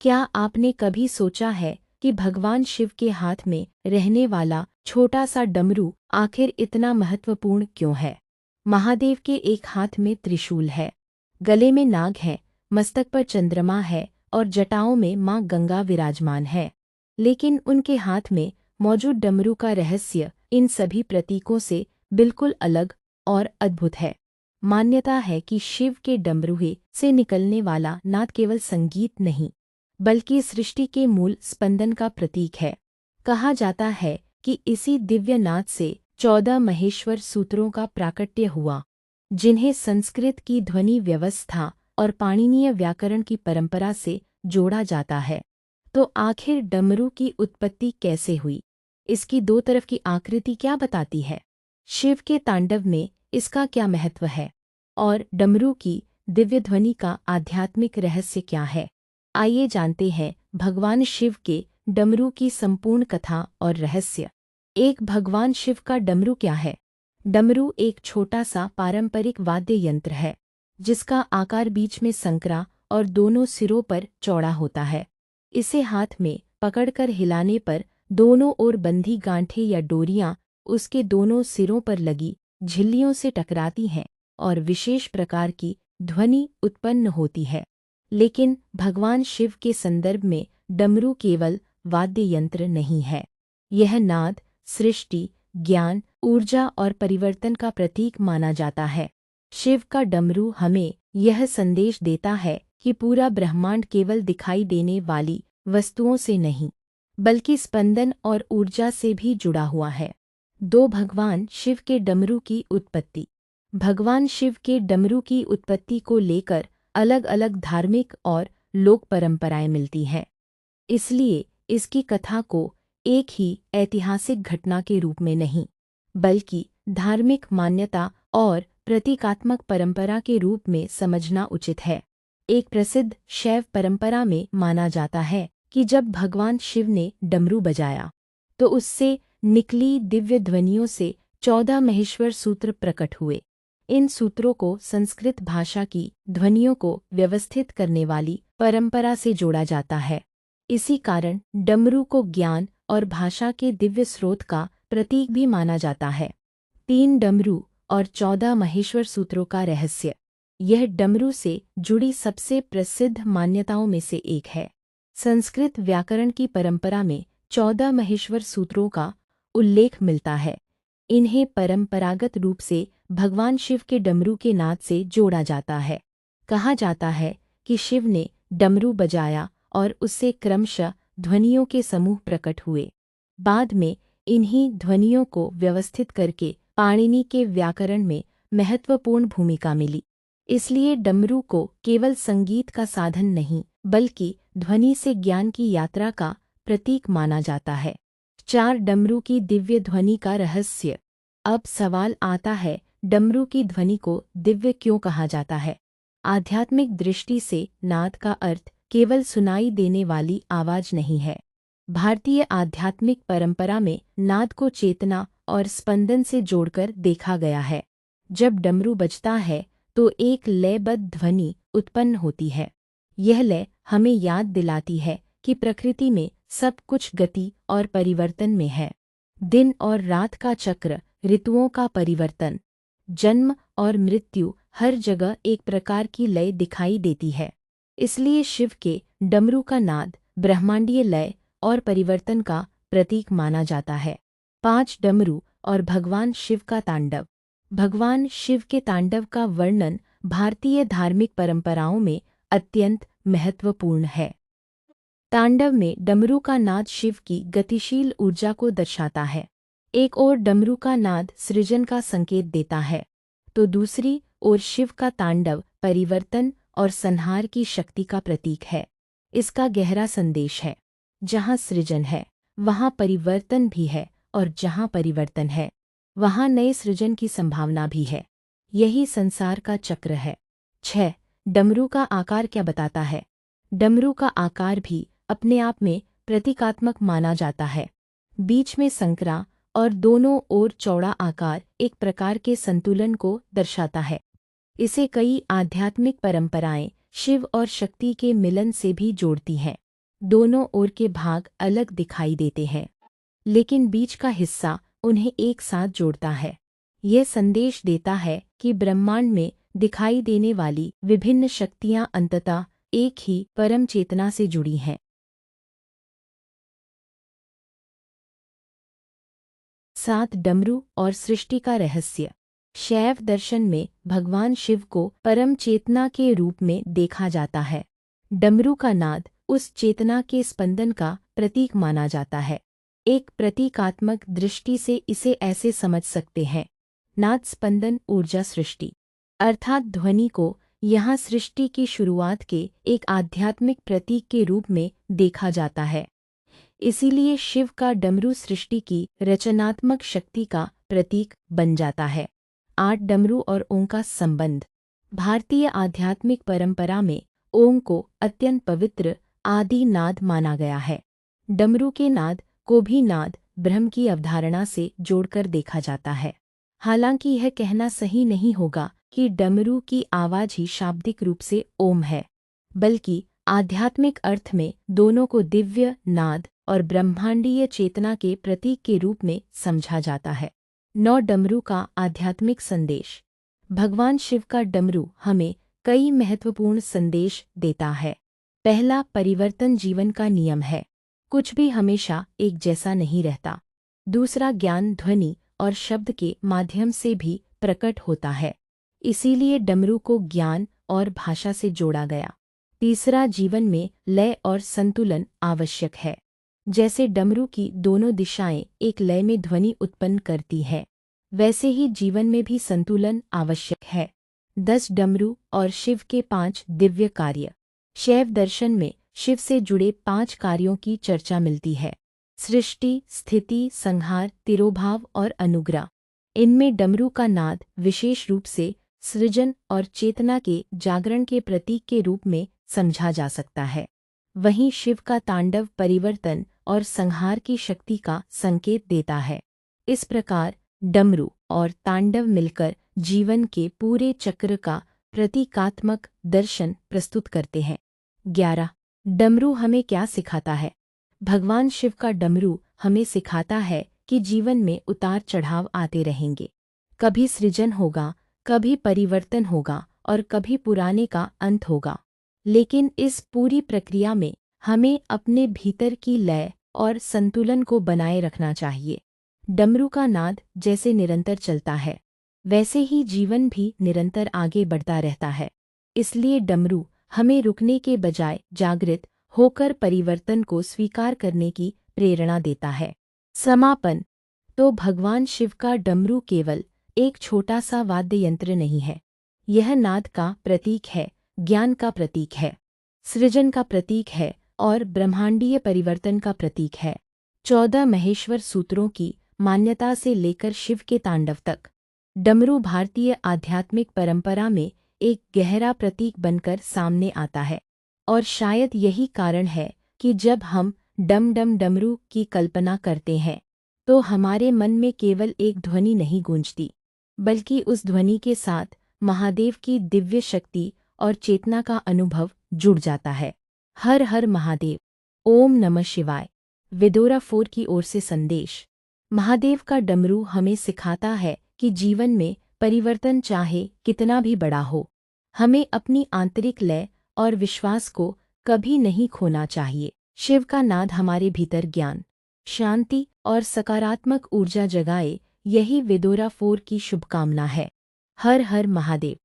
क्या आपने कभी सोचा है कि भगवान शिव के हाथ में रहने वाला छोटा सा डमरू आखिर इतना महत्वपूर्ण क्यों है? महादेव के एक हाथ में त्रिशूल है, गले में नाग है, मस्तक पर चंद्रमा है और जटाओं में मां गंगा विराजमान है। लेकिन उनके हाथ में मौजूद डमरू का रहस्य इन सभी प्रतीकों से बिल्कुल अलग और अद्भुत है। मान्यता है कि शिव के डमरूहे से निकलने वाला नाद केवल संगीत नहीं, बल्कि सृष्टि के मूल स्पंदन का प्रतीक है। कहा जाता है कि इसी दिव्य नाद से 14 महेश्वर सूत्रों का प्राकट्य हुआ, जिन्हें संस्कृत की ध्वनि व्यवस्था और पाणिनीय व्याकरण की परंपरा से जोड़ा जाता है। तो आखिर डमरू की उत्पत्ति कैसे हुई? इसकी दो तरफ की आकृति क्या बताती है? शिव के तांडव में इसका क्या महत्व है? और डमरू की दिव्य ध्वनि का आध्यात्मिक रहस्य क्या है? आइए जानते हैं भगवान शिव के डमरू की संपूर्ण कथा और रहस्य। एक, भगवान शिव का डमरू क्या है? डमरू एक छोटा सा पारंपरिक वाद्य यंत्र है, जिसका आकार बीच में संकरा और दोनों सिरों पर चौड़ा होता है। इसे हाथ में पकड़कर हिलाने पर दोनों ओर बंधी गांठें या डोरियां उसके दोनों सिरों पर लगी झिल्लियों से टकराती हैं और विशेष प्रकार की ध्वनि उत्पन्न होती है। लेकिन भगवान शिव के संदर्भ में डमरू केवल वाद्य यंत्र नहीं है, यह नाद, सृष्टि, ज्ञान, ऊर्जा और परिवर्तन का प्रतीक माना जाता है। शिव का डमरू हमें यह संदेश देता है कि पूरा ब्रह्मांड केवल दिखाई देने वाली वस्तुओं से नहीं, बल्कि स्पंदन और ऊर्जा से भी जुड़ा हुआ है। 2, भगवान शिव के डमरू की उत्पत्ति। भगवान शिव के डमरू की उत्पत्ति को लेकर अलग अलग धार्मिक और लोक परंपराएं मिलती हैं। इसलिए इसकी कथा को एक ही ऐतिहासिक घटना के रूप में नहीं, बल्कि धार्मिक मान्यता और प्रतीकात्मक परंपरा के रूप में समझना उचित है। एक प्रसिद्ध शैव परंपरा में माना जाता है कि जब भगवान शिव ने डमरू बजाया, तो उससे निकली दिव्य ध्वनियों से 14 महेश्वर सूत्र प्रकट हुए। इन सूत्रों को संस्कृत भाषा की ध्वनियों को व्यवस्थित करने वाली परंपरा से जोड़ा जाता है। इसी कारण डमरू को ज्ञान और भाषा के दिव्य स्रोत का प्रतीक भी माना जाता है। 3, डमरू और 14 महेश्वर सूत्रों का रहस्य। यह डमरू से जुड़ी सबसे प्रसिद्ध मान्यताओं में से एक है। संस्कृत व्याकरण की परंपरा में 14 महेश्वर सूत्रों का उल्लेख मिलता है। इन्हें परंपरागत रूप से भगवान शिव के डमरू के नाद से जोड़ा जाता है। कहा जाता है कि शिव ने डमरू बजाया और उससे क्रमशः ध्वनियों के समूह प्रकट हुए। बाद में इन्हीं ध्वनियों को व्यवस्थित करके पाणिनि के व्याकरण में महत्वपूर्ण भूमिका मिली। इसलिए डमरू को केवल संगीत का साधन नहीं, बल्कि ध्वनि से ज्ञान की यात्रा का प्रतीक माना जाता है। 4, डमरू की दिव्य ध्वनि का रहस्य। अब सवाल आता है, डमरू की ध्वनि को दिव्य क्यों कहा जाता है? आध्यात्मिक दृष्टि से नाद का अर्थ केवल सुनाई देने वाली आवाज नहीं है। भारतीय आध्यात्मिक परंपरा में नाद को चेतना और स्पंदन से जोड़कर देखा गया है। जब डमरू बजता है तो एक लयबद्ध ध्वनि उत्पन्न होती है। यह लय हमें याद दिलाती है कि प्रकृति में सब कुछ गति और परिवर्तन में है। दिन और रात का चक्र, ऋतुओं का परिवर्तन, जन्म और मृत्यु, हर जगह एक प्रकार की लय दिखाई देती है। इसलिए शिव के डमरू का नाद ब्रह्मांडीय लय और परिवर्तन का प्रतीक माना जाता है। 5, डमरू और भगवान शिव का तांडव। भगवान शिव के तांडव का वर्णन भारतीय धार्मिक परंपराओं में अत्यंत महत्वपूर्ण है। तांडव में डमरू का नाद शिव की गतिशील ऊर्जा को दर्शाता है। एक ओर डमरू का नाद सृजन का संकेत देता है, तो दूसरी ओर शिव का तांडव परिवर्तन और संहार की शक्ति का प्रतीक है। इसका गहरा संदेश है, जहाँ सृजन है वहाँ परिवर्तन भी है, और जहाँ परिवर्तन है वहाँ नए सृजन की संभावना भी है। यही संसार का चक्र है। 6, डमरू का आकार क्या बताता है? डमरू का आकार भी अपने आप में प्रतीकात्मक माना जाता है। बीच में संकरा और दोनों ओर चौड़ा आकार एक प्रकार के संतुलन को दर्शाता है। इसे कई आध्यात्मिक परंपराएं शिव और शक्ति के मिलन से भी जोड़ती हैं। दोनों ओर के भाग अलग दिखाई देते हैं, लेकिन बीच का हिस्सा उन्हें एक साथ जोड़ता है। यह संदेश देता है कि ब्रह्मांड में दिखाई देने वाली विभिन्न शक्तियां अंततः एक ही परम चेतना से जुड़ी हैं। 7 डमरू और सृष्टि का रहस्य। शैव दर्शन में भगवान शिव को परम चेतना के रूप में देखा जाता है। डमरू का नाद उस चेतना के स्पंदन का प्रतीक माना जाता है। एक प्रतीकात्मक दृष्टि से इसे ऐसे समझ सकते हैं, नाद स्पंदन ऊर्जा सृष्टि, अर्थात ध्वनि को यहाँ सृष्टि की शुरुआत के एक आध्यात्मिक प्रतीक के रूप में देखा जाता है। इसीलिए शिव का डमरू सृष्टि की रचनात्मक शक्ति का प्रतीक बन जाता है। 8 डमरू और ओम का संबंध। भारतीय आध्यात्मिक परंपरा में ओम को अत्यंत पवित्र आदि नाद माना गया है। डमरू के नाद को भी नाद ब्रह्म की अवधारणा से जोड़कर देखा जाता है। हालांकि यह कहना सही नहीं होगा कि डमरू की आवाज ही शाब्दिक रूप से ओम है, बल्कि आध्यात्मिक अर्थ में दोनों को दिव्य नाद और ब्रह्मांडीय चेतना के प्रतीक के रूप में समझा जाता है। 9 डमरू का आध्यात्मिक संदेश। भगवान शिव का डमरू हमें कई महत्वपूर्ण संदेश देता है। पहला, परिवर्तन जीवन का नियम है। कुछ भी हमेशा एक जैसा नहीं रहता। दूसरा, ज्ञान ध्वनि और शब्द के माध्यम से भी प्रकट होता है, इसीलिए डमरू को ज्ञान और भाषा से जोड़ा गया। तीसरा, जीवन में लय और संतुलन आवश्यक है। जैसे डमरू की दोनों दिशाएं एक लय में ध्वनि उत्पन्न करती है, वैसे ही जीवन में भी संतुलन आवश्यक है। 10 डमरू और शिव के 5 दिव्य कार्य। शैव दर्शन में शिव से जुड़े 5 कार्यों की चर्चा मिलती है: सृष्टि, स्थिति, संहार, तिरोभाव और अनुग्रह। इनमें डमरू का नाद विशेष रूप से सृजन और चेतना के जागरण के प्रतीक के रूप में समझा जा सकता है। वहीं शिव का तांडव परिवर्तन और संहार की शक्ति का संकेत देता है। इस प्रकार डमरू और तांडव मिलकर जीवन के पूरे चक्र का प्रतीकात्मक दर्शन प्रस्तुत करते हैं। 11 डमरू हमें क्या सिखाता है। भगवान शिव का डमरू हमें सिखाता है कि जीवन में उतार चढ़ाव आते रहेंगे। कभी सृजन होगा, कभी परिवर्तन होगा और कभी पुराने का अंत होगा, लेकिन इस पूरी प्रक्रिया में हमें अपने भीतर की लय और संतुलन को बनाए रखना चाहिए। डमरू का नाद जैसे निरंतर चलता है, वैसे ही जीवन भी निरंतर आगे बढ़ता रहता है। इसलिए डमरू हमें रुकने के बजाय जागृत होकर परिवर्तन को स्वीकार करने की प्रेरणा देता है। समापन। तो भगवान शिव का डमरू केवल एक छोटा सा वाद्य यंत्र नहीं है, यह नाद का प्रतीक है, ज्ञान का प्रतीक है, सृजन का प्रतीक है और ब्रह्मांडीय परिवर्तन का प्रतीक है। 14 महेश्वर सूत्रों की मान्यता से लेकर शिव के तांडव तक डमरू भारतीय आध्यात्मिक परंपरा में एक गहरा प्रतीक बनकर सामने आता है। और शायद यही कारण है कि जब हम डम डम डमरू की कल्पना करते हैं, तो हमारे मन में केवल एक ध्वनि नहीं गूंजती, बल्कि उस ध्वनि के साथ महादेव की दिव्य शक्ति और चेतना का अनुभव जुड़ जाता है। हर हर महादेव। ओम नमः शिवाय। विदोरा 4 की ओर से संदेश। महादेव का डमरू हमें सिखाता है कि जीवन में परिवर्तन चाहे कितना भी बड़ा हो, हमें अपनी आंतरिक लय और विश्वास को कभी नहीं खोना चाहिए। शिव का नाद हमारे भीतर ज्ञान, शांति और सकारात्मक ऊर्जा जगाए, यही विदोरा 4 की शुभकामना है। हर हर महादेव।